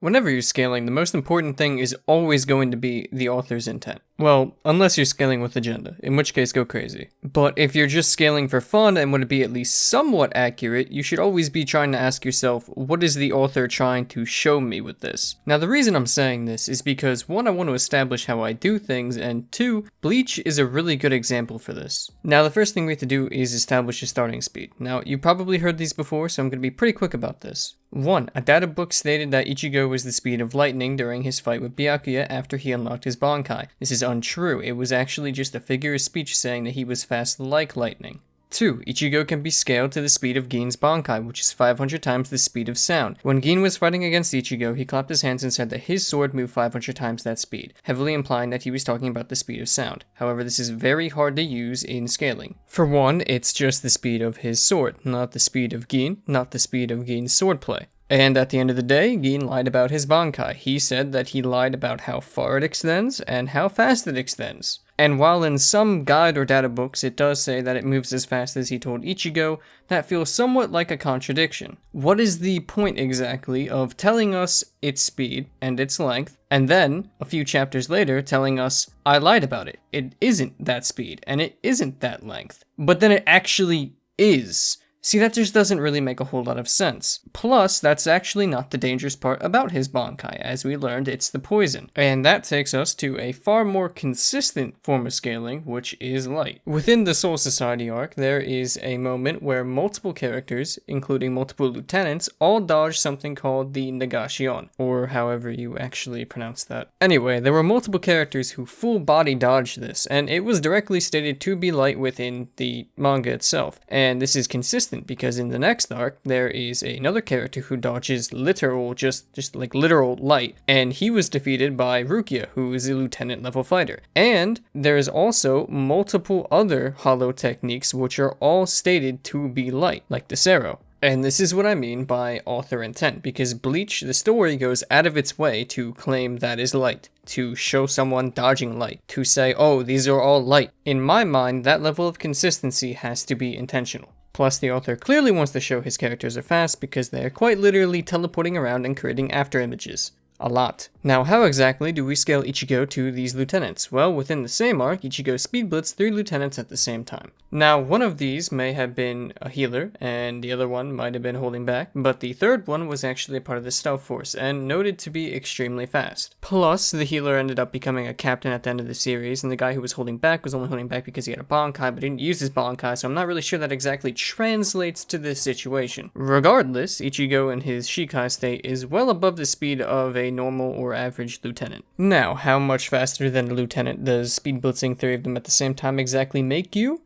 Whenever you're scaling, the most important thing is always going to be the author's intent. Well, unless you're scaling with agenda, in which case go crazy. But if you're just scaling for fun and want to be at least somewhat accurate, you should always be trying to ask yourself, what is the author trying to show me with this? Now the reason I'm saying this is because 1, I want to establish how I do things, and 2, Bleach is a really good example for this. Now the first thing we have to do is establish a starting speed. Now you probably heard these before, so I'm going to be pretty quick about this. 1. A data book stated that Ichigo was the speed of lightning during his fight with Byakuya after he unlocked his Bankai. This is untrue, it was actually just a figure of speech saying that he was fast like lightning. 2. Ichigo can be scaled to the speed of Gin's Bankai, which is 500 times the speed of sound. When Gin was fighting against Ichigo, he clapped his hands and said that his sword moved 500 times that speed, heavily implying that he was talking about the speed of sound. However, this is very hard to use in scaling. For 1, it's just the speed of his sword, not the speed of Gin, not the speed of Gin's swordplay. And at the end of the day, Gin lied about his Bankai. He said that he lied about how far it extends and how fast it extends. And while in some guide or data books it does say that it moves as fast as he told Ichigo, that feels somewhat like a contradiction. What is the point exactly of telling us its speed and its length, and then, a few chapters later, telling us, I lied about it. It isn't that speed, and it isn't that length. But then it actually is. See, that just doesn't really make a whole lot of sense. Plus, that's actually not the dangerous part about his Bankai. As we learned, it's the poison. And that takes us to a far more consistent form of scaling, which is light. Within the Soul Society arc, there is a moment where multiple characters, including multiple lieutenants, all dodge something called the Negation, or however you actually pronounce that. Anyway, there were multiple characters who full body dodged this, and it was directly stated to be light within the manga itself. And this is consistent because in the next arc, there is another character who dodges literal, just like literal light, and he was defeated by Rukia, who is a lieutenant level fighter. And there is also multiple other hollow techniques which are all stated to be light, like the Sero. And this is what I mean by author intent, because Bleach, the story, goes out of its way to claim that is light, to show someone dodging light, to say, oh, these are all light. In my mind, that level of consistency has to be intentional. Plus, the author clearly wants to show his characters are fast because they are quite literally teleporting around and creating after images. A lot. Now, how exactly do we scale Ichigo to these lieutenants? Well, within the same arc, Ichigo speed blitzed 3 lieutenants at the same time. Now, one of these may have been a healer, and the other one might have been holding back, but the third one was actually a part of the stealth force, and noted to be extremely fast. Plus, the healer ended up becoming a captain at the end of the series, and the guy who was holding back was only holding back because he had a Bankai, but didn't use his Bankai, so I'm not really sure that exactly translates to this situation. Regardless, Ichigo in his Shikai state is well above the speed of a normal or average lieutenant. Now, how much faster than a lieutenant does speed blitzing 3 of them at the same time exactly make you?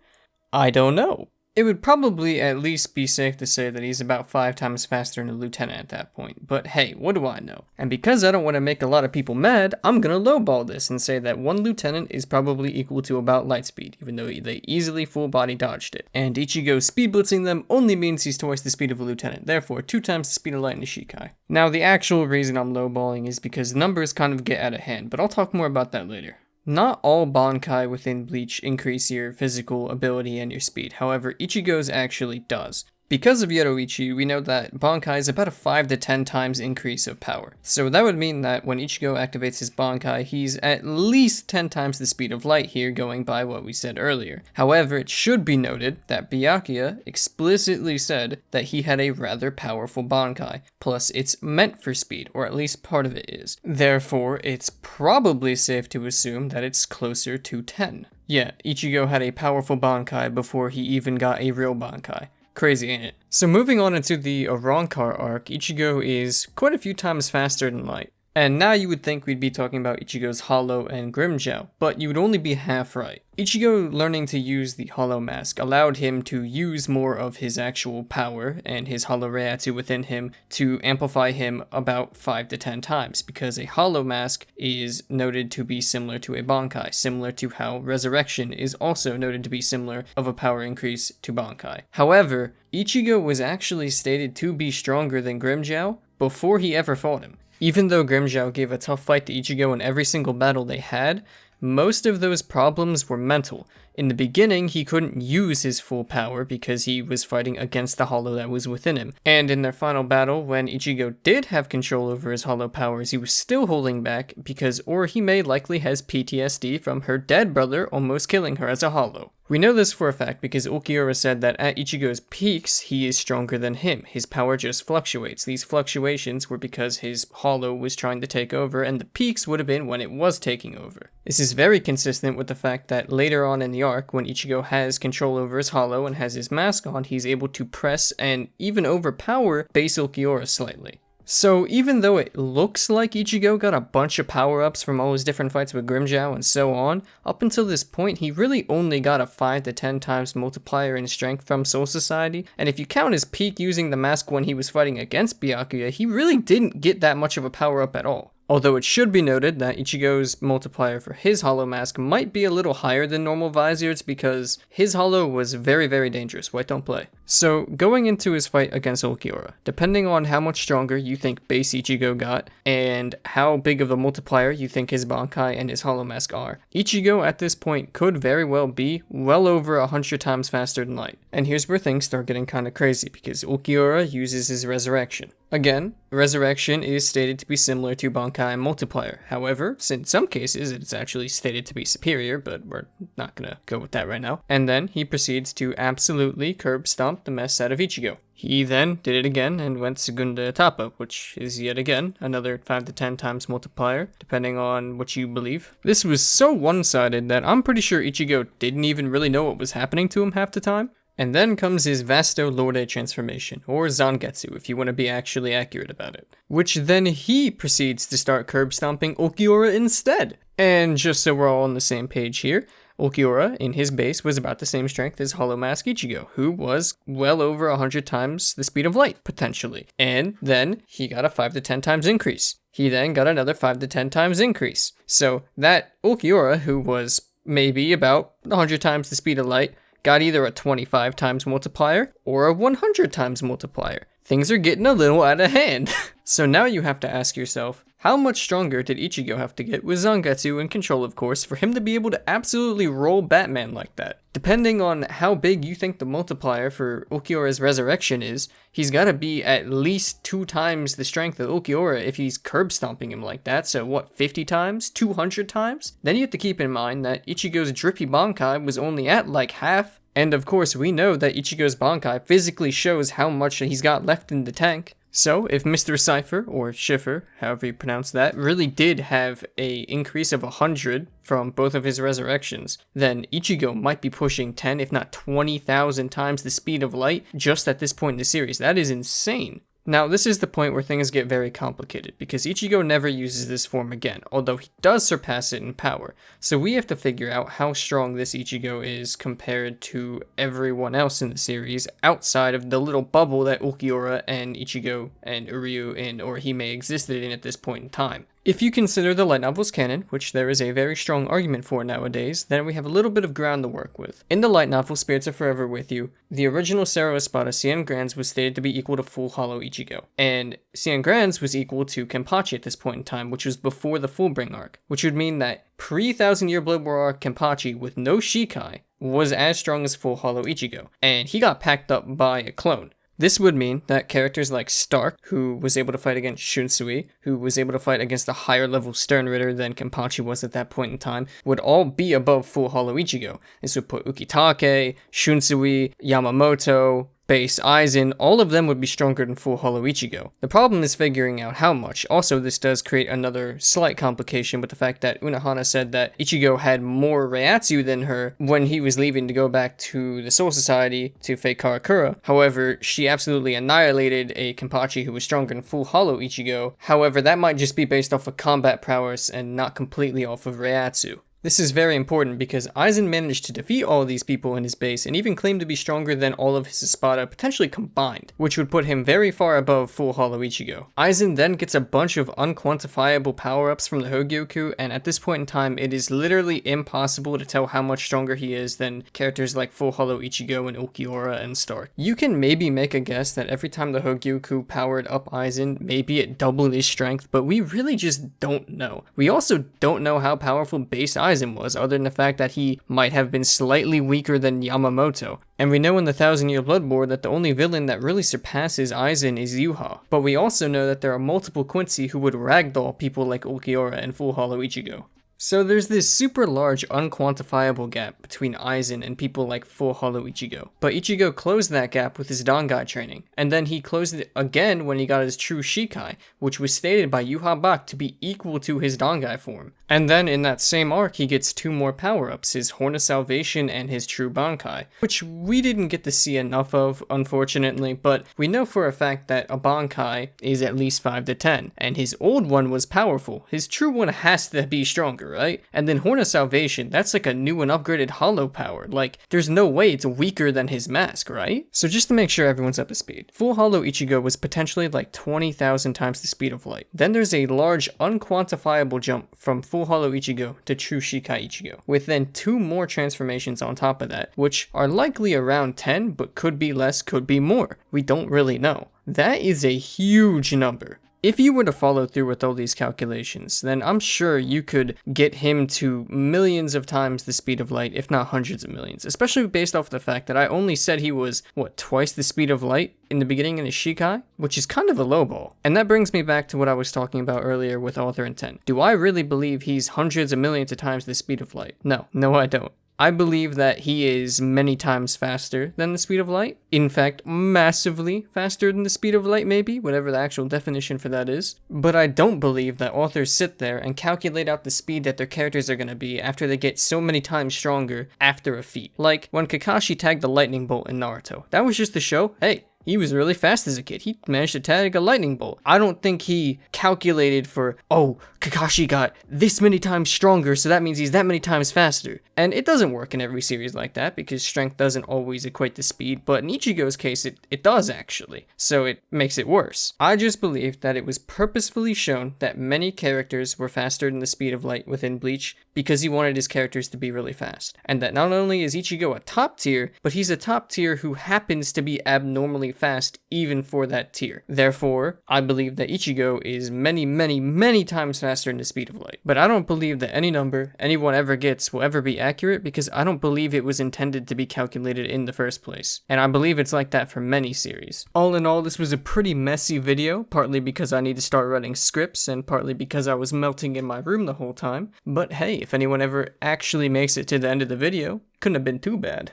I don't know. It would probably at least be safe to say that he's about 5 times faster than a lieutenant at that point, but hey, what do I know? And because I don't want to make a lot of people mad, I'm gonna lowball this and say that 1 lieutenant is probably equal to about light speed, even though they easily full body dodged it. And Ichigo speed blitzing them only means he's twice the speed of a lieutenant, therefore 2 times the speed of light in the Shikai. Now the actual reason I'm lowballing is because numbers kind of get out of hand, but I'll talk more about that later. Not all Bankai within Bleach increase your physical ability and your speed, however, Ichigo's actually does. Because of Yoruichi, we know that Bankai is about a 5 to 10 times increase of power. So that would mean that when Ichigo activates his Bankai, he's at least 10 times the speed of light here, going by what we said earlier. However, it should be noted that Byakuya explicitly said that he had a rather powerful Bankai. Plus, it's meant for speed, or at least part of it is. Therefore, it's probably safe to assume that it's closer to 10. Yeah, Ichigo had a powerful Bankai before he even got a real Bankai. Crazy, ain't it? So moving on into the Arrancar arc, Ichigo is quite a few times faster than light. And now you would think we'd be talking about Ichigo's Hollow and Grimmjow, but you would only be half right. Ichigo learning to use the Hollow Mask allowed him to use more of his actual power and his Hollow Reiatsu within him to amplify him about 5 to 10 times, because a Hollow Mask is noted to be similar to a Bankai, similar to how Resurrection is also noted to be similar of a power increase to Bankai. However, Ichigo was actually stated to be stronger than Grimmjow before he ever fought him. Even though Grimmjow gave a tough fight to Ichigo in every single battle they had, most of those problems were mental. In the beginning, he couldn't use his full power because he was fighting against the hollow that was within him. And in their final battle, when Ichigo did have control over his hollow powers, he was still holding back because Orihime likely has PTSD from her dead brother almost killing her as a hollow. We know this for a fact because Ulquiorra said that at Ichigo's peaks, he is stronger than him. His power just fluctuates. These fluctuations were because his hollow was trying to take over, and the peaks would have been when it was taking over. This is very consistent with the fact that later on in the arc, when Ichigo has control over his hollow and has his mask on, he's able to press and even overpower base Ulquiorra slightly. So even though it looks like Ichigo got a bunch of power-ups from all his different fights with Grimmjow and so on, up until this point he really only got a 5 to 10 times multiplier in strength from Soul Society, and if you count his peak using the mask when he was fighting against Byakuya, he really didn't get that much of a power-up at all. Although it should be noted that Ichigo's multiplier for his hollow mask might be a little higher than normal Vizier's because his hollow was very, very dangerous. White don't play. So going into his fight against Ulquiorra, depending on how much stronger you think base Ichigo got and how big of a multiplier you think his Bankai and his hollow mask are, Ichigo at this point could very well be well over 100 times faster than light. And here's where things start getting kind of crazy because Ulquiorra uses his resurrection. Again, resurrection is stated to be similar to Bankai and multiplier. However, in some cases it's actually stated to be superior, but we're not gonna go with that right now. And then he proceeds to absolutely curb stomp the mess out of Ichigo. He then did it again and went Segunda Etapa, which is yet again another 5 to 10 times multiplier, depending on what you believe. This was so one-sided that I'm pretty sure Ichigo didn't even really know what was happening to him half the time. And then comes his Vasto Lorde transformation, or Zangetsu if you want to be actually accurate about it. Which then he proceeds to start curb stomping Ulquiorra instead. And just so we're all on the same page here, Ulquiorra, in his base, was about the same strength as Hollow Mask Ichigo, who was well over 100 times the speed of light, potentially. And then he got a 5 to 10 times increase. He then got another 5 to 10 times increase. So that Ulquiorra, who was maybe about 100 times the speed of light, got either a 25 times multiplier or a 100 times multiplier. Things are getting a little out of hand. So now you have to ask yourself, how much stronger did Ichigo have to get with Zangetsu in control, of course, for him to be able to absolutely roll Batman like that? Depending on how big you think the multiplier for Ulquiorra's resurrection is, he's gotta be at least 2 times the strength of Ulquiorra if he's curb stomping him like that. So what, 50 times? 200 times? Then you have to keep in mind that Ichigo's Drippy Bankai was only at like half. And of course we know that Ichigo's Bankai physically shows how much he's got left in the tank. So, if Mr. Cypher, or Schiffer, however you pronounce that, really did have a increase of 100 from both of his resurrections, then Ichigo might be pushing 10 if not 20,000 times the speed of light just at this point in the series. That is insane. Now, this is the point where things get very complicated, because Ichigo never uses this form again, although he does surpass it in power. So we have to figure out how strong this Ichigo is compared to everyone else in the series, outside of the little bubble that Ulquiorra and Ichigo and Uryu and Orihime existed in at this point in time. If you consider the light novels canon, which there is a very strong argument for nowadays, then we have a little bit of ground to work with. In the light novel Spirits Are Forever With You, the original Cerro Espada Cien Grands was stated to be equal to full Hollow Ichigo, and Cien Grands was equal to Kenpachi at this point in time, which was before the Fullbring arc, which would mean that pre-Thousand Year Blood War arc Kenpachi with no Shikai was as strong as full Hollow Ichigo, and he got packed up by a clone. This would mean that characters like Stark, who was able to fight against Shunsui, who was able to fight against a higher level Stern Ritter than Kenpachi was at that point in time, would all be above full Hollow Ichigo. This would put Ukitake, Shunsui, Yamamoto, Base Aizen, all of them would be stronger than full Hollow Ichigo. The problem is figuring out how much. Also, this does create another slight complication with the fact that Unohana said that Ichigo had more Reiatsu than her when he was leaving to go back to the Soul Society to fake Karakura. However, she absolutely annihilated a Kenpachi who was stronger than full Hollow Ichigo. However, that might just be based off of combat prowess and not completely off of Reiatsu. This is very important because Aizen managed to defeat all of these people in his base and even claimed to be stronger than all of his Espada potentially combined, which would put him very far above full Hollow Ichigo. Aizen then gets a bunch of unquantifiable power-ups from the Hogyoku, and at this point in time it is literally impossible to tell how much stronger he is than characters like full Hollow Ichigo and Ulquiorra and Stark. You can maybe make a guess that every time the Hogyoku powered up Aizen, maybe it doubled his strength, but we really just don't know. We also don't know how powerful base Aizen Aizen was, other than the fact that he might have been slightly weaker than Yamamoto. And we know in the Thousand Year Blood War that the only villain that really surpasses Aizen is Yuha. But we also know that there are multiple Quincy who would ragdoll people like Ulquiorra and Full Hollow Ichigo. So there's this super large unquantifiable gap between Aizen and people like Full Hollow Ichigo. But Ichigo closed that gap with his Dangai training, and then he closed it again when he got his true Shikai, which was stated by Yuha Bak to be equal to his Dangai form. And then in that same arc he gets 2 more power-ups, his Horn of Salvation and his true Bankai, which we didn't get to see enough of, unfortunately, but we know for a fact that a Bankai is at least 5 to 10, and his old one was powerful, his true one has to be stronger, right? And then Horn of Salvation, that's like a new and upgraded hollow power. Like, there's no way it's weaker than his mask, right? So just to make sure everyone's up to speed, Full Hollow Ichigo was potentially like 20,000 times the speed of light. Then there's a large unquantifiable jump from Full Hollow Ichigo to True Shikai Ichigo, with then 2 more transformations on top of that, which are likely around 10, but could be less, could be more. We don't really know. That is a huge number. If you were to follow through with all these calculations, then I'm sure you could get him to millions of times the speed of light, if not hundreds of millions, especially based off the fact that I only said he was, twice the speed of light in the beginning in his Shikai, which is kind of a lowball. And that brings me back to what I was talking about earlier with author intent. Do I really believe he's hundreds of millions of times the speed of light? No, I don't. I believe that he is many times faster than the speed of light. In fact, massively faster than the speed of light, maybe, whatever the actual definition for that is. But I don't believe that authors sit there and calculate out the speed that their characters are going to be after they get so many times stronger after a feat. Like when Kakashi tagged the lightning bolt in Naruto. That was just to show, hey, he was really fast as a kid. He managed to tag a lightning bolt. I don't think he calculated for, oh, Kakashi got this many times stronger, so that means he's that many times faster. And it doesn't work in every series like that, because strength doesn't always equate to speed, but in Ichigo's case, it does actually. So it makes it worse. I just believe that it was purposefully shown that many characters were faster than the speed of light within Bleach, because he wanted his characters to be really fast. And that not only is Ichigo a top tier, but he's a top tier who happens to be abnormally fast even for that tier. Therefore, I believe that Ichigo is many, many, many times faster than the speed of light. But I don't believe that any number anyone ever gets will ever be accurate, because I don't believe it was intended to be calculated in the first place. And I believe it's like that for many series. All in all, this was a pretty messy video, partly because I need to start writing scripts, and partly because I was melting in my room the whole time. But hey, if anyone ever actually makes it to the end of the video, couldn't have been too bad.